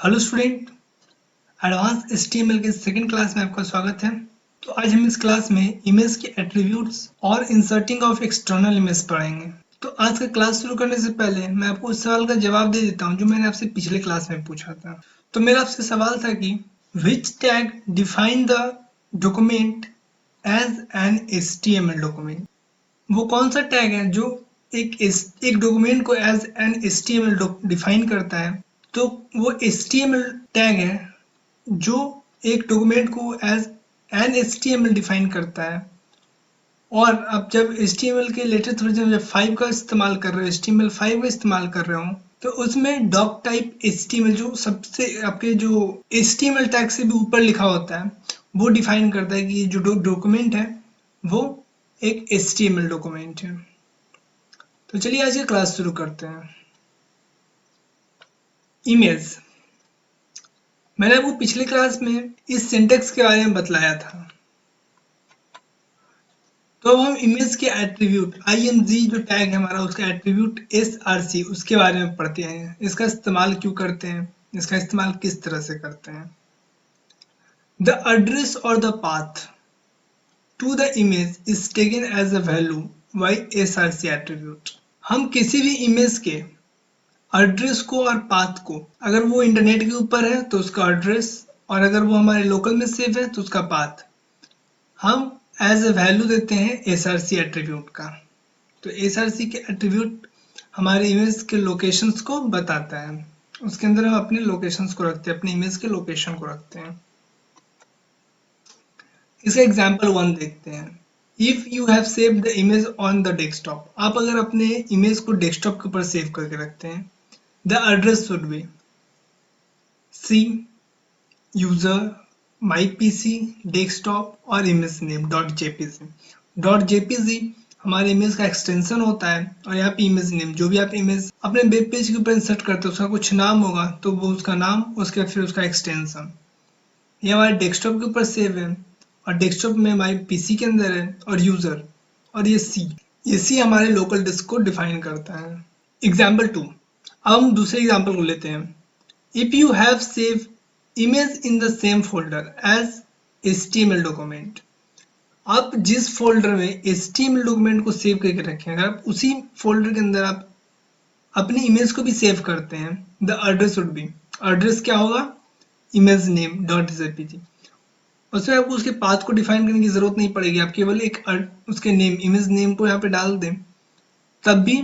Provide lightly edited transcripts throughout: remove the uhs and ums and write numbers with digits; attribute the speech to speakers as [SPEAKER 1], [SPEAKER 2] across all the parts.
[SPEAKER 1] Hello student, advance HTML के second class में आपका स्वागत है। तो आज हम इस क्लास में इमेज के एट्रीब्यूट्स और इंसर्टिंग ऑफ एक्सटर्नल इमेज पढ़ेंगे। तो आज का क्लास शुरू करने से पहले मैं आपको उस सवाल का जवाब दे देता हूं जो मैंने आपसे पिछले क्लास में पूछा था। तो मेरा आपसे सवाल था कि which tag define the document as an HTML document. वो कौन सा टैग है जो एक डॉक्यूमेंट को एज एन एचटीएमएल डिफाइन करता है। तो वो एचटीएमएल टैग है जो एक डॉक्यूमेंट को एज एन एचटीएमएल डिफाइन करता है। और अब जब एचटीएमएल के लेटेस्ट वर्जन जब 5 का इस्तेमाल कर रहे हो, एचटीएमएल 5 का इस्तेमाल कर रहे हो, तो उसमें डॉक टाइप एचटीएमएल जो सबसे आपके जो एचटीएमएल टैग से भी ऊपर लिखा होता है वो डिफाइन करता है कि जो डॉक्यूमेंट है वो एक एचटीएमएल डॉक्यूमेंट है। तो चलिए आज की क्लास शुरू करते हैं। इमेज, मैंने आपको पिछले क्लास में इस सिंटेक्स के बारे में बतलाया था। तो अब हम इमेज के एट्रीब्यूट IMG जो टैग है हमारा उसका एट्रीब्यूट SRC उसके बारे में पढ़ते हैं। इसका इस्तेमाल क्यों करते हैं, इसका इस्तेमाल किस तरह से करते हैं। द एड्रेस और the path to the image is taken as a value by SRC attribute. हम किसी भी इमेज के एड्रेस को और पाथ को, अगर वो इंटरनेट के ऊपर है तो उसका एड्रेस, और अगर वो हमारे लोकल में सेव है तो उसका पाथ, हम एज अ वैल्यू देते हैं SRC एट्रीब्यूट का। तो SRC के एट्रीब्यूट हमारे इमेज के लोकेशंस को बताता है। उसके अंदर हम अपने लोकेशंस को रखते हैं, अपने इमेज के लोकेशन को रखते हैं। इसका एग्जांपल 1 देखते हैं। If you have saved the image on the desktop, आप अगर अपने इमेज को डेस्कटॉप के ऊपर सेव करके रखते हैं, the address should be C user my PC desktop और इमेज नेम .jpg हमारे इमेज का एक्सटेंशन होता है। और यहाँ पे इमेज नेम, जो भी आप इमेज अपने वेब पेज के ऊपर इंसर्ट करते हो उसका कुछ नाम होगा तो वो उसका नाम, उसके बाद फिर उसका एक्सटेंशन। ये हमारे डेस्कटॉप के ऊपर सेव है और डेस्कटॉप में हमारे पीसी के अंदर है और यूजर, और ये सी हमारे लोकल डिस्क को डिफाइन करता है। एग्जाम्पल 2, अब हम दूसरे एग्जाम्पल को लेते हैं। If you have save image in the same folder as HTML document, आप जिस फोल्डर में HTML डॉक्यूमेंट को सेव करके रखें, अगर आप उसी फोल्डर के अंदर आप अपनी इमेज को भी सेव करते हैं, the address would B, address क्या होगा, इमेज नेम .jpg। उसमें आपको उसके पाथ को डिफाइन करने की जरूरत नहीं पड़ेगी, आप केवल एक उसके नेम, इमेज नेम को यहाँ पे डाल दें, तब भी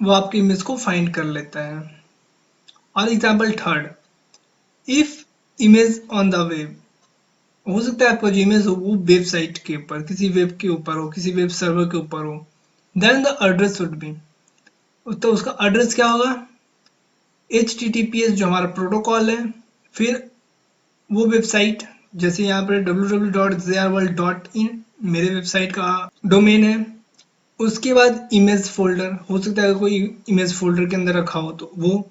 [SPEAKER 1] वो आपके इमेज को फाइंड कर लेता है। और example 3, if image on the web, हो सकता है आपका जो इमेज हो वो वेबसाइट के ऊपर, किसी वेब के ऊपर हो, किसी वेब सर्वर के ऊपर हो, then the address would be, तो उसका एड्रेस क्या होगा, HTTPS जो हमारा प्रोटोकॉल है, फिर वो वेबसाइट, जैसे यहाँ पर www.jrworld.in मेरे वेबसाइट का डोमेन है, उसके बाद इमेज फोल्डर, हो सकता है कोई इमेज फोल्डर के अंदर रखा हो तो वो,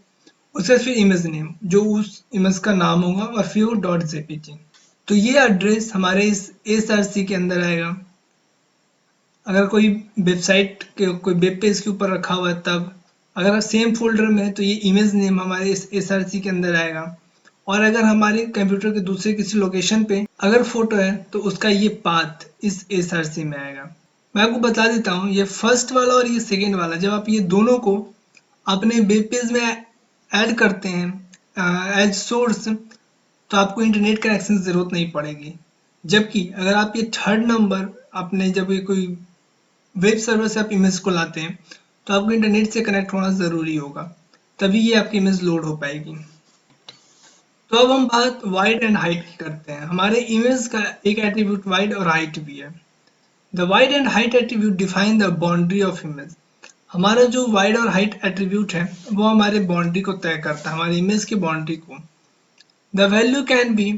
[SPEAKER 1] उसके बाद फिर इमेज नेम जो उस इमेज का नाम होगा, और फिर वो .jpg। तो ये एड्रेस हमारे इस SRC के अंदर आएगा। अगर कोई वेबसाइट के कोई वेब पेज के ऊपर रखा हुआ है तब, अगर सेम फोल्डर में है तो ये इमेज नेम हमारे इस SRC के अंदर आएगा। और अगर हमारे कंप्यूटर के दूसरे किसी लोकेशन पे अगर फोटो है तो उसका ये पाथ इस SRC में आएगा। मैं आपको बता देता हूँ, ये फर्स्ट वाला और ये सेकेंड वाला, जब आप ये दोनों को अपने वेब पेज में ऐड करते हैं एज सोर्स, तो आपको इंटरनेट कनेक्शन की जरूरत नहीं पड़ेगी। जबकि अगर आप ये थर्ड नंबर, आपने जब ये कोई वेब सर्वर से आप इमेज को लाते हैं तो आपको इंटरनेट से कनेक्ट होना जरूरी होगा, तभी ये आपकी इमेज लोड हो पाएगी। तो अब हम बात वाइड एंड हाइट की करते हैं। हमारे इमेज का एक एट्रीब्यूट वाइड और हाइट भी है। The wide and height attribute define the boundary of image. हमारा जो वाइड और हाइट एट्रीब्यूट है वो हमारे बाउंड्री को तय करता है, हमारे इमेज की बाउंड्री को। The value can be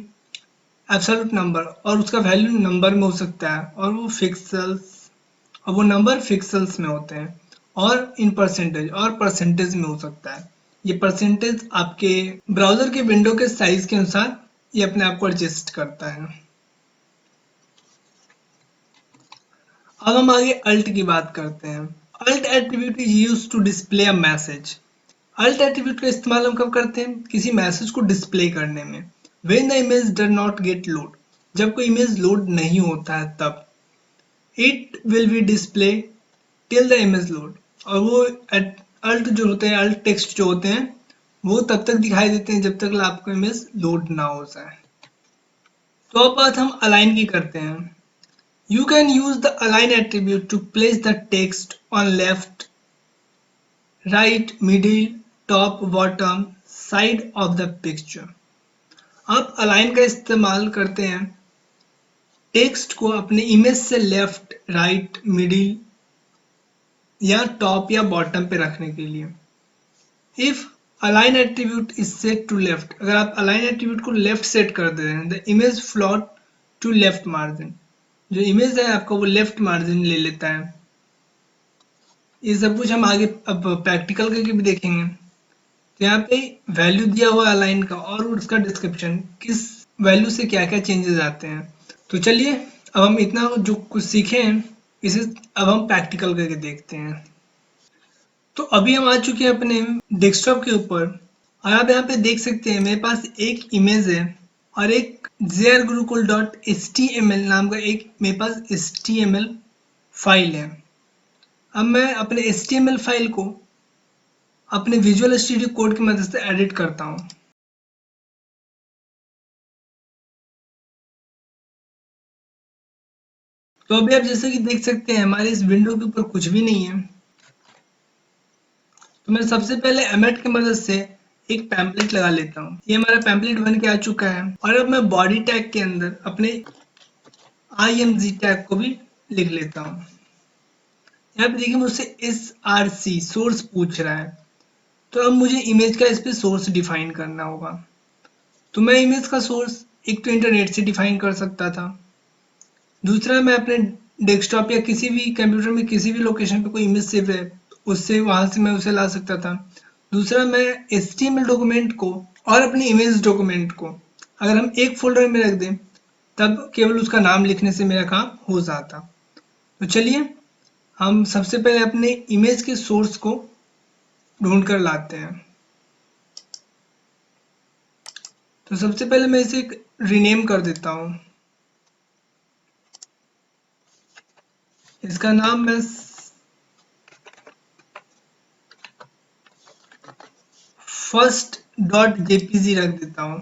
[SPEAKER 1] absolute number, और उसका वैल्यू नंबर में हो सकता है, और वो फिक्सल्स, और वो नंबर फिक्सल्स में होते हैं, और इन परसेंटेज, और परसेंटेज में हो सकता है। ये परसेंटेज आपके ब्राउजर के विंडो के साइज के अनुसार ये अपने आप को एडजस्ट करता है। अब हम आगे अल्ट की बात करते हैं। Alt attribute is used to display a message. Alt attribute का इस्तेमाल हम कब करते हैं? किसी मैसेज को डिस्प्ले करने में। When the image does not gate load, जब कोई इमेज लोड नहीं होता है तब। It will be display till the image load, और वो अल्ट जो होते हैं, अल्ट टेक्स्ट जो होते हैं, वो तब तक दिखाई देते हैं जब तक आपका इमेज लोड ना हो जाए। तो अब बात हम अलाइन की करते हैं। You can use the align attribute to place the text on left, right, middle, top, bottom, side of the picture. आप align का इस्तेमाल करते हैं टेक्स्ट को अपने इमेज से लेफ्ट, राइट, मिडिल या टॉप या बॉटम पे रखने के लिए। If align attribute is set to left, अगर आप अलाइन एट्रीब्यूट को लेफ्ट सेट कर दे रहे हैं, the image float to left margin, जो इमेज है आपका वो लेफ्ट मार्जिन ले लेता है। ये सब कुछ हम आगे अब प्रैक्टिकल करके भी देखेंगे। तो यहाँ पे वैल्यू दिया हुआ अलाइन का और उसका डिस्क्रिप्शन, किस वैल्यू से क्या क्या चेंजेस आते हैं। तो चलिए अब हम इतना जो कुछ सीखे हैं इसे अब हम प्रैक्टिकल करके देखते हैं। तो अभी हम आ चुके हैं अपने डेस्कटॉप के ऊपर, और आप यहाँ पे देख सकते हैं मेरे पास एक इमेज है और एक jrgurukul.html नाम का एक मेरे पास html फाइल है। अब मैं अपने html फाइल को अपने विजुअल स्टूडियो कोड की मदद से एडिट करता हूँ। तो अभी आप जैसे कि देख सकते हैं हमारे इस विंडो के ऊपर कुछ भी नहीं है। तो मैं सबसे पहले एमेट की मदद से एक पैम्पलेट लगा लेता हूँ। ये हमारा पैम्पलेट बन के आ चुका है, और अब मैं बॉडी टैग के अंदर अपने img टैग को भी लिख लेता हूँ। यहाँ पे देखिए मुझसे src सोर्स पूछ रहा है, तो अब मुझे इमेज का इस पे सोर्स डिफाइन करना होगा। तो मैं इमेज का सोर्स एक तो इंटरनेट से डिफाइन कर सकता था, दूसरा मैं अपने डेस्कटॉप या किसी भी कंप्यूटर में किसी भी लोकेशन पे कोई इमेज सेव है उससे वहां से मैं उसे ला सकता था। दूसरा मैं HTML डॉक्यूमेंट को और अपनी इमेज डॉक्यूमेंट को अगर हम एक फोल्डर में रख दें तब केवल उसका नाम लिखने से मेरा काम हो जाता। तो चलिए हम सबसे पहले अपने इमेज के सोर्स को ढूंढ कर लाते हैं। तो सबसे पहले मैं इसे रीनेम कर देता हूँ। इसका नाम मैं first.jpg रख देता हूँ।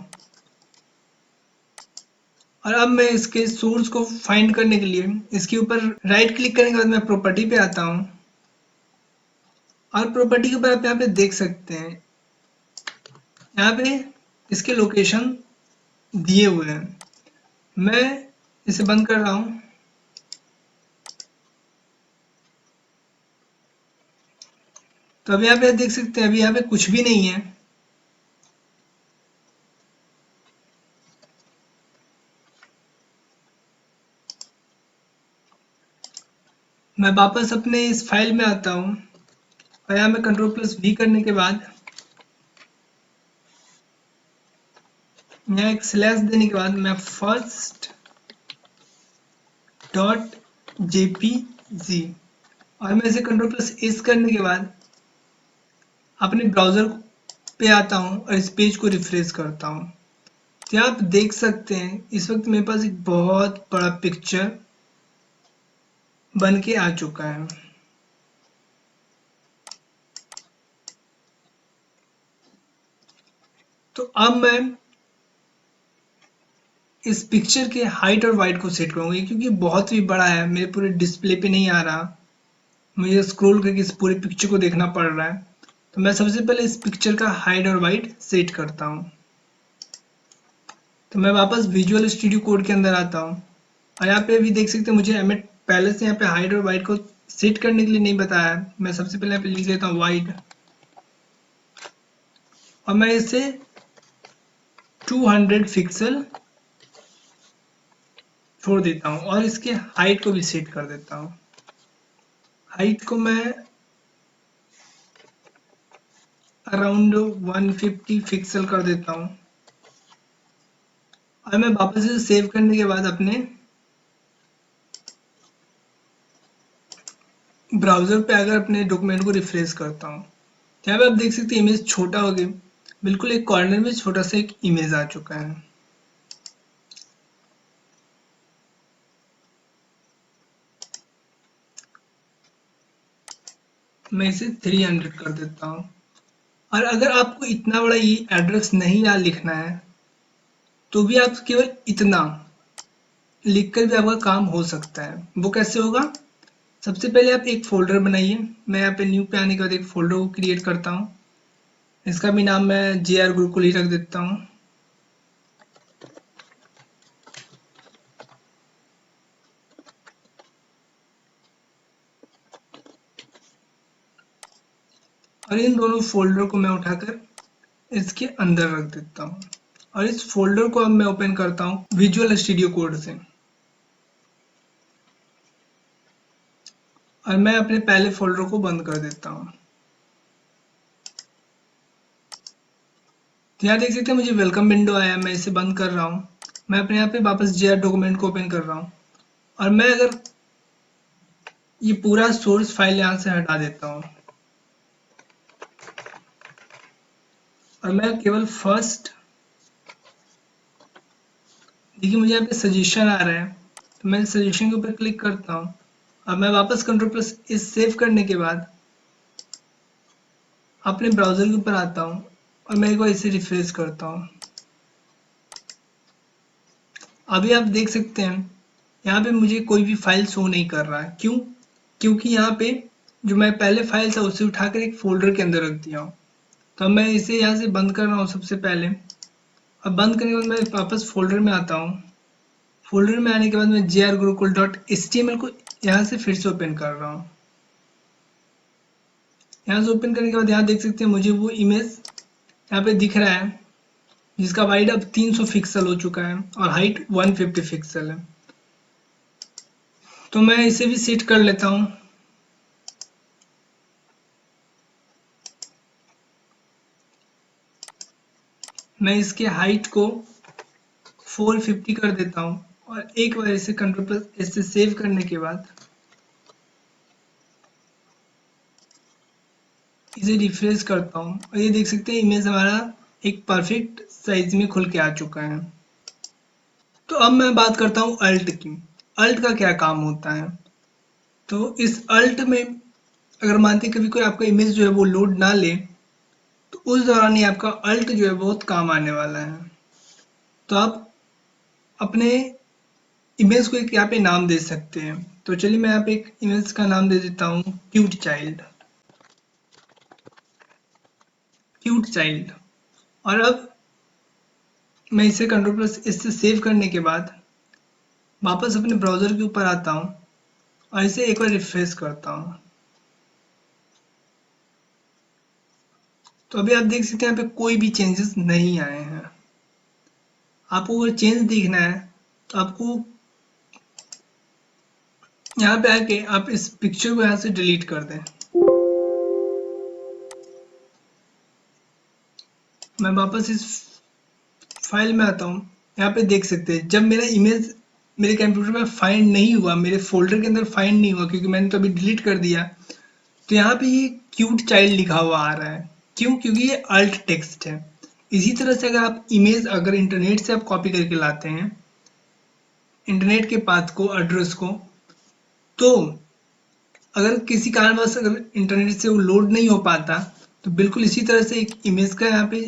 [SPEAKER 1] और अब मैं इसके सोर्स को फाइंड करने के लिए इसके ऊपर राइट क्लिक करने के बाद मैं प्रॉपर्टी पे आता हूँ, और प्रॉपर्टी के ऊपर आप यहाँ पे देख सकते हैं यहाँ पे इसके लोकेशन दिए हुए हैं। मैं इसे बंद कर रहा हूँ। तो अभी यहाँ पे देख सकते हैं अभी यहाँ पे कुछ भी नहीं है। मैं वापस अपने इस फाइल में आता हूँ, और यहाँ में Ctrl+V करने के बाद यहाँ एक स्लैश देने के बाद मैं first.jpg, और मैं इसे Ctrl+S करने के बाद अपने ब्राउजर पे आता हूँ और इस पेज को रिफ्रेश करता हूँ। तो आप देख सकते हैं इस वक्त मेरे पास एक बहुत बड़ा पिक्चर बन के आ चुका है। तो अब मैं इस पिक्चर के हाइट और वाइट को सेट करूंगा, क्योंकि बहुत ही बड़ा है, मेरे पूरे डिस्प्ले पे नहीं आ रहा, मुझे स्क्रॉल करके इस पूरे पिक्चर को देखना पड़ रहा है। तो मैं सबसे पहले इस पिक्चर का हाइट और वाइट सेट करता हूँ। तो मैं वापस विजुअल स्टूडियो कोड के अंदर आता हूँ, और यहाँ पे भी देख सकते हैं मुझे एमिट पहले से यहाँ पे हाइट और वाइट को सेट करने के लिए नहीं बताया है। मैं सबसे पहले यहाँ पे लिख लेता हूँ वाइट, और मैं इसे 200 पिक्सल छोड़ देता हूँ, और इसके हाइट को भी सेट कर देता हूँ। हाइट को मैं अराउंड 150 पिक्सल कर देता हूँ, और मैं वापस इसे सेव करने के बाद अपने ब्राउजर पे आकर अपने डॉक्यूमेंट को रिफ्रेश करता हूँ। यहाँ पे आप देख सकते हैं इमेज छोटा हो गया, बिल्कुल एक कॉर्नर में छोटा सा एक इमेज आ चुका है। मैं इसे 300 कर देता हूँ। और अगर आपको इतना बड़ा ये एड्रेस नहीं याद लिखना है तो भी आप केवल इतना लिखकर भी आपका काम हो सकता है। वो कैसे होगा? सबसे पहले आप एक फोल्डर बनाइए। मैं यहाँ पे न्यू पे आने के बाद एक फोल्डर को क्रिएट करता हूँ। इसका भी नाम मैं JR गुरुकुल ही रख देता हूँ। और इन दोनों फोल्डर को मैं उठाकर इसके अंदर रख देता हूँ। और इस फोल्डर को अब मैं ओपन करता हूँ विजुअल स्टूडियो कोड से। और मैं अपने पहले फोल्डर को बंद कर देता हूँ। तो यहाँ देख सकते हैं मुझे वेलकम विंडो आया, मैं इसे बंद कर रहा हूँ। मैं अपने यहाँ पे वापस JR डॉक्यूमेंट को ओपन कर रहा हूँ। और मैं अगर ये पूरा सोर्स फाइल यहाँ से हटा देता हूँ और मैं केवल फर्स्ट, देखिए मुझे यहाँ पे सजेशन आ रहा है, तो मैं सजेशन के ऊपर क्लिक करता हूँ। अब मैं वापस Ctrl+S सेव करने के बाद अपने ब्राउजर के ऊपर आता हूँ और मैं एक बार इसे रिफ्रेश करता हूँ। अभी आप देख सकते हैं यहाँ पे मुझे कोई भी फाइल शो नहीं कर रहा है। क्यों? क्योंकि यहाँ पे जो मैं पहले फाइल था उसे उठाकर एक फोल्डर के अंदर रख दिया हूँ। तो अब मैं इसे यहाँ से बंद कर रहा हूँ सबसे पहले। अब बंद करने के बाद मैं वापस फोल्डर में आता हूँ। फोल्डर में आने के बाद मैं jrgurukul.html को यहाँ से फिर से ओपन कर रहा हूँ। यहाँ से ओपन करने के बाद यहाँ देख सकते हैं मुझे वो इमेज यहाँ पे दिख रहा है जिसका वाइड अब 300 पिक्सल हो चुका है और हाइट 150 पिक्सल है। तो मैं इसे भी सेट कर लेता हूँ। मैं इसके हाइट को 450 कर देता हूँ और एक बार इसे Ctrl+S से सेव करने के बाद इसे रिफ्रेश करता हूँ और ये देख सकते हैं इमेज हमारा एक परफेक्ट साइज में खुल के आ चुका है। तो अब मैं बात करता हूँ अल्ट की। अल्ट का क्या काम होता है? तो इस अल्ट में अगर मानते कभी कोई आपका इमेज जो है वो लोड ना ले तो उस दौरान ही आपका अल्ट जो है बहुत काम आने वाला है। तो आप अपने इमेज को एक यहाँ पे नाम दे सकते हैं। तो चलिए मैं यहाँ पे एक इमेज का नाम दे देता हूँ क्यूट चाइल्ड। Cute child. और अब मैं इसे Ctrl+S से सेव करने के बाद वापस अपने ब्राउजर के ऊपर आता हूँ और इसे एक बार रिफ्रेश करता हूँ। तो अभी आप देख सकते हैं यहाँ पे कोई भी चेंजेस नहीं आए हैं। आपको अगर चेंज देखना है तो आपको यहाँ पे आके आप इस पिक्चर को यहाँ से डिलीट कर दें। मैं वापस इस फाइल में आता हूँ। यहाँ पे देख सकते हैं जब मेरा इमेज मेरे कंप्यूटर में फाइंड नहीं हुआ, मेरे फोल्डर के अंदर फाइंड नहीं हुआ क्योंकि मैंने तो अभी डिलीट कर दिया, तो यहाँ पे ये क्यूट चाइल्ड लिखा हुआ आ रहा है। क्यों? क्योंकि ये अल्ट टेक्स्ट है। इसी तरह से अगर आप इमेज अगर इंटरनेट से आप कॉपी करके लाते हैं इंटरनेट के पाथ को, एड्रेस को, तो अगर किसी कारणवश अगर इंटरनेट से वो लोड नहीं हो पाता तो बिल्कुल इसी तरह से एक इमेज का यहाँ पे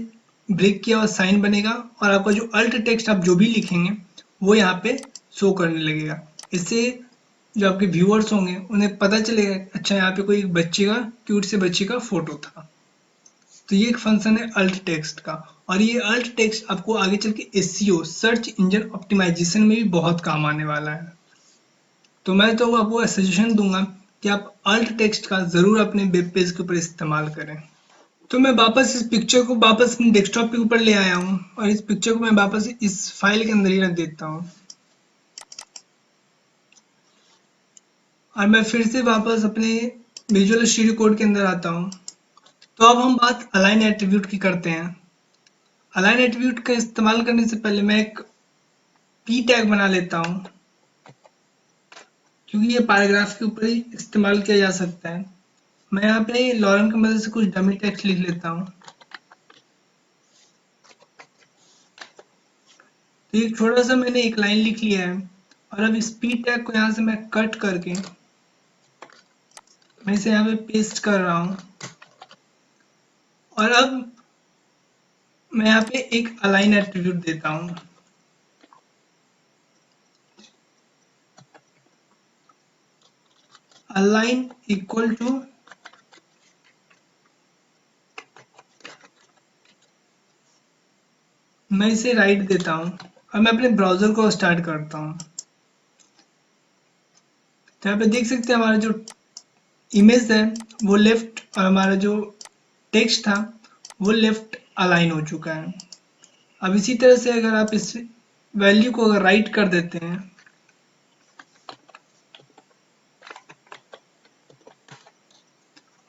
[SPEAKER 1] ब्रेक किया हुआ साइन बनेगा और आपका जो अल्ट टेक्स्ट आप जो भी लिखेंगे वो यहाँ पे शो करने लगेगा। इससे जो आपके व्यूअर्स होंगे उन्हें पता चलेगा अच्छा यहाँ पे कोई एक बच्चे का, क्यूट से बच्चे का फोटो था। तो ये एक फंक्शन है अल्ट टेक्स्ट का। और ये अल्ट टेक्स्ट आपको आगे चल के SEO, सर्च इंजन ऑप्टिमाइजेशन में भी बहुत काम आने वाला है। तो मैं तो आपको सजेशन दूंगा कि आप अल्ट टेक्स्ट का जरूर अपने वेब पेज के ऊपर इस्तेमाल करें। तो मैं वापस इस पिक्चर को वापस अपने डेस्कटॉप के ऊपर ले आया हूँ और इस पिक्चर को मैं वापस इस फाइल के अंदर ही रख देता हूँ। और मैं फिर से वापस अपने विजुअल स्टूडियो कोड के अंदर आता हूँ। तो अब हम बात अलाइन एट्रीब्यूट की करते हैं। अलाइन एट्रीब्यूट का इस्तेमाल करने से पहले मैं एक पी टैग बना लेता हूँ क्योंकि ये पैराग्राफ के ऊपर ही इस्तेमाल किया जा सकता है। मैं यहाँ पे लॉरेंट की मदद से कुछ डमी टेक्स्ट लिख लेता हूँ। तो एक छोटा सा मैंने एक लाइन लिख लिया है और अब इस पी टैग को यहाँ से मैं कट करके मैं इसे यहाँ पे पेस्ट कर रहा हूँ और अब मैं यहाँ पे एक अलाइन एट्रीब्यूट देता हूँ। अलाइन इक्वल टू मैं इसे राइट देता हूँ और मैं अपने ब्राउजर को स्टार्ट करता हूँ। तो यहाँ पे देख सकते हैं हमारा जो इमेज है वो लेफ्ट और हमारा जो टेक्स्ट था वो लेफ्ट अलाइन हो चुका है। अब इसी तरह से अगर आप इस वैल्यू को अगर राइट कर देते हैं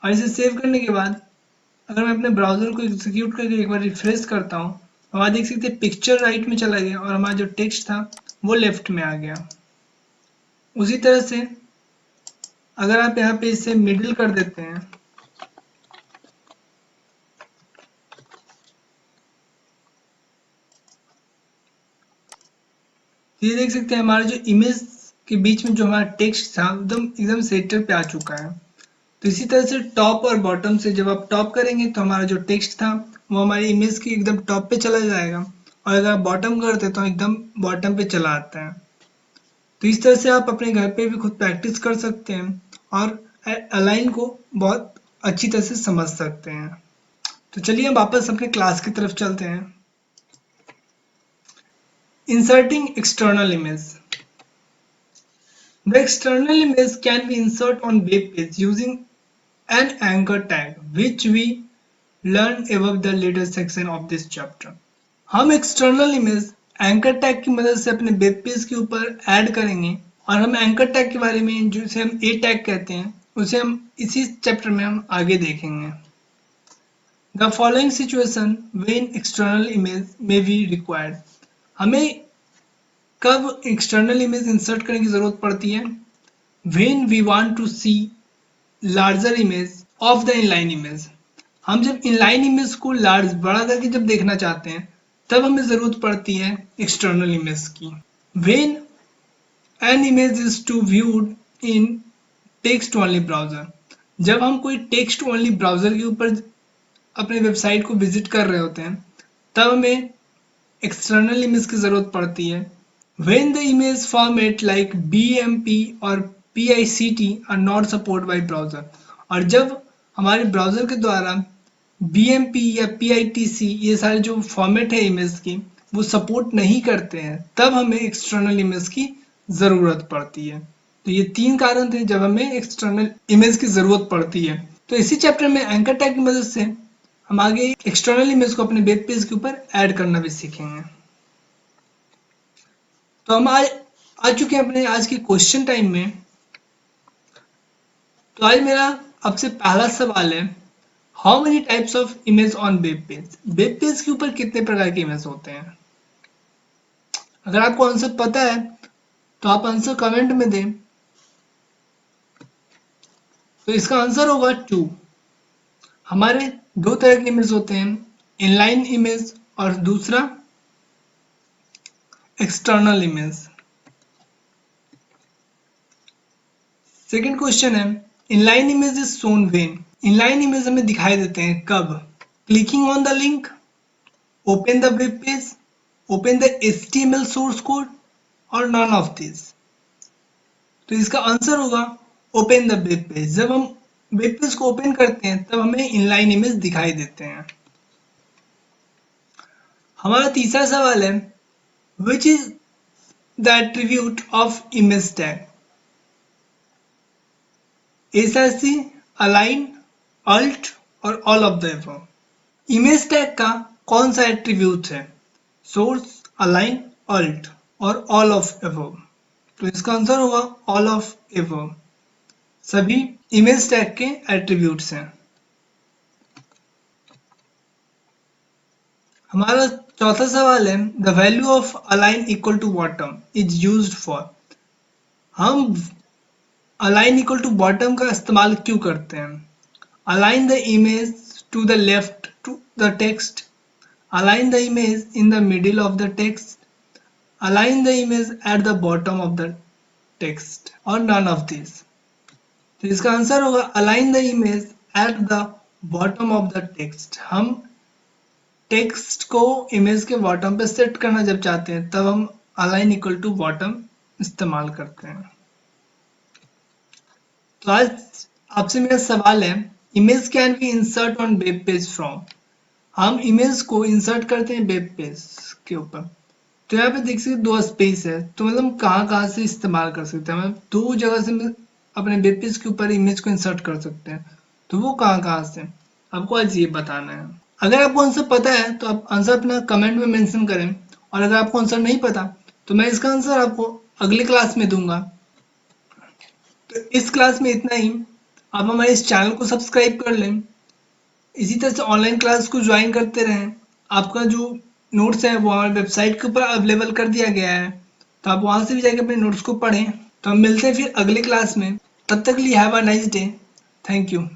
[SPEAKER 1] और इसे सेव करने के बाद अगर मैं अपने ब्राउजर को एग्जीक्यूट करके एक बार रिफ्रेश करता हूँ तो वहाँ देख सकते हैं पिक्चर राइट में चला गया और हमारा जो टेक्स्ट था वो लेफ्ट में आ गया। उसी तरह से अगर आप यहाँ पे इसे मिडिल कर देते हैं तो ये देख सकते हैं हमारा जो इमेज के बीच में जो हमारा टेक्स्ट था एकदम एकदम सेंटर पे आ चुका है। तो इसी तरह से टॉप और बॉटम से जब आप टॉप करेंगे तो हमारा जो टेक्स्ट था वो हमारी इमेज के एकदम टॉप पे चला जाएगा और अगर आप बॉटम करते तो एकदम बॉटम पे चला आता है। तो इस तरह से आप अपने घर पे भी खुद प्रैक्टिस कर सकते हैं और अलाइन को बहुत अच्छी तरह से समझ सकते हैं। तो चलिए हम वापस अपने क्लास की तरफ चलते हैं। Inserting external image. The external image can be inserted on web page using an anchor tag, which we learn above the later section of this chapter. हम एक्सटर्नल इमेज एंकर टैग की मदद से अपने web page के ऊपर add करेंगे और हम एंकर टैग के बारे में जिसे हम ए टैग कहते हैं उसे हम इसी चैप्टर में हम आगे देखेंगे। The following situation when external image may be required. हमें कब एक्सटर्नल इमेज इंसर्ट करने की जरूरत पड़ती है? When we want to see larger image of the inline image. हम जब इनलाइन इमेज को लार्ज बड़ा करके जब देखना चाहते हैं तब हमें जरूरत पड़ती है एक्सटर्नल इमेज की। When an image is to viewed in text only browser. जब हम कोई टेक्स्ट ओनली ब्राउजर के ऊपर अपने वेबसाइट को विजिट कर रहे होते हैं तब हमें एक्सटर्नल इमेज की जरूरत पड़ती है। When the image format like BMP और PICT are not supported by browser। और जब हमारे ब्राउजर के द्वारा BMP या PITC ये सारे जो फॉर्मेट है इमेज की वो सपोर्ट नहीं करते हैं तब हमें एक्सटर्नल इमेज की ज़रूरत पड़ती है। तो ये तीन कारण थे जब हमें एक्सटर्नल इमेज की ज़रूरत पड़ती है। तो इसी चैप्टर में एंकर टैग की मदद से हम आगे एक्सटर्नल इमेज को अपने वेब पेज के ऊपर ऐड करना भी सीखेंगे। तो हम आज आ चुके हैं अपने आज के क्वेश्चन टाइम में। तो आज मेरा आपसे पहला सवाल है, how many types of image on web page. Web page के ऊपर कितने प्रकार के इमेज होते हैं? अगर आपको आंसर पता है तो आप आंसर कमेंट में दें। तो इसका आंसर होगा 2। हमारे दो तरह के इमेज होते हैं, इनलाइन इमेज और दूसरा एक्सटर्नल इमेज। सेकेंड क्वेश्चन है, inline image is shown when. Inline image हमें दिखाई देते हैं कब? Clicking on the link, open the web page, open the HTML source code और नॉन ऑफ दिस। तो इसका आंसर होगा ओपन द वेब पेज। जब हम वेब पेज को ओपन करते हैं तब हमें इनलाइन इमेज दिखाई देते हैं। हमारा तीसरा सवाल है, which is the attribute of image tag. SRC, align, alt और all of the above. Image tag का कौन सा एट्रीब्यूट है? सोर्स, अलाइन, अल्ट और ऑल ऑफ अबव। तो इसका आंसर होगा ऑल ऑफ अबव। सभी इमेज टैग के एट्रीब्यूट्स हैं। हमारा चौथा सवाल है, the value of align equal to bottom is used for. हम अलाइन इक्वल टू बॉटम का इस्तेमाल क्यों करते हैं? Align the image to the left to the text. Align the image in the middle of the text. Align the image at the bottom of the text. और none of these. तो इसका answer होगा align the image at the bottom of the text. हम text को image के bottom पे set करना जब चाहते हैं तब हम अलाइन इक्वल टू बॉटम इस्तेमाल करते हैं। तो आज आपसे मेरा सवाल है, image can be insert on web page from. हम इमेज को इंसर्ट करते हैं वेब पेज के ऊपर, तो यहाँ पे देख सकते दो स्पेस है, तो मतलब कहाँ से इस्तेमाल कर सकते हैं। मतलब दो जगह से अपने वेब पेज के ऊपर इमेज को इंसर्ट कर सकते हैं, तो वो कहाँ से आपको आज ये बताना है। अगर आपको आंसर पता है तो आप आंसर अपना कमेंट में मेंशन करें, और अगर आपको आंसर नहीं पता तो मैं इसका आंसर आपको अगले क्लास में दूंगा। तो इस क्लास में इतना ही। आप हमारे इस चैनल को सब्सक्राइब कर लें, इसी तरह से ऑनलाइन क्लास को ज्वाइन करते रहें। आपका जो नोट्स है वो हमारे वेबसाइट के ऊपर अवेलेबल कर दिया गया है, तो आप वहां से भी जाकर अपने नोट्स को पढ़ें। तो हम मिलते हैं फिर अगले क्लास में, तब तक के लिए have a nice day. Thank you.